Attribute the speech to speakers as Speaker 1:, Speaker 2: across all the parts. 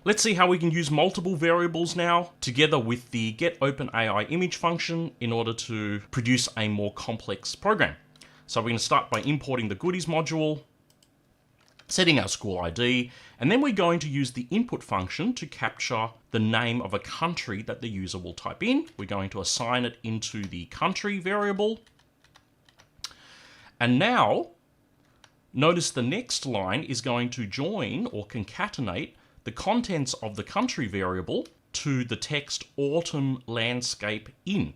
Speaker 1: Let's see how we can use multiple variables now together with the getOpenAIImage function in order to produce a more complex program. So we're going to start by importing the goodies module, setting our school ID, and then we're going to use the input function to capture the name of a country that the user will type in. We're going to assign it into the country variable. And now, notice the next line is going to join or concatenate the contents of the country variable to the text autumn landscape in.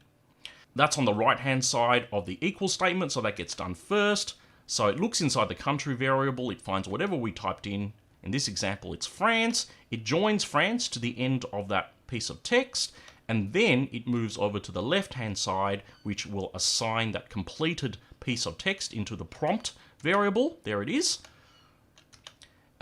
Speaker 1: That's on the right hand side of the equal statement, so that gets done first. So it looks inside the country variable, it finds whatever we typed in. In this example, it's France. It joins France to the end of that piece of text, and then it moves over to the left hand side, which will assign that completed piece of text into the prompt variable. There it is.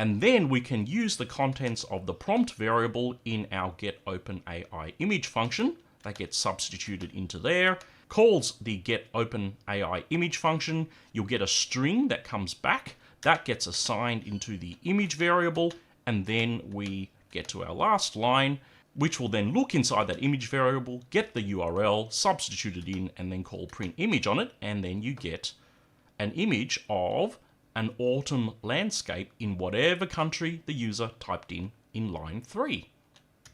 Speaker 1: And then we can use the contents of the prompt variable in our getOpenAIImage function. That gets substituted into there, calls the getOpenAIImage function. You'll get a string that comes back. That gets assigned into the image variable, and then we get to our last line, which will then look inside that image variable, get the URL, substitute it in, and then call print image on it, and then you get an image of an autumn landscape in whatever country the user typed in line 3.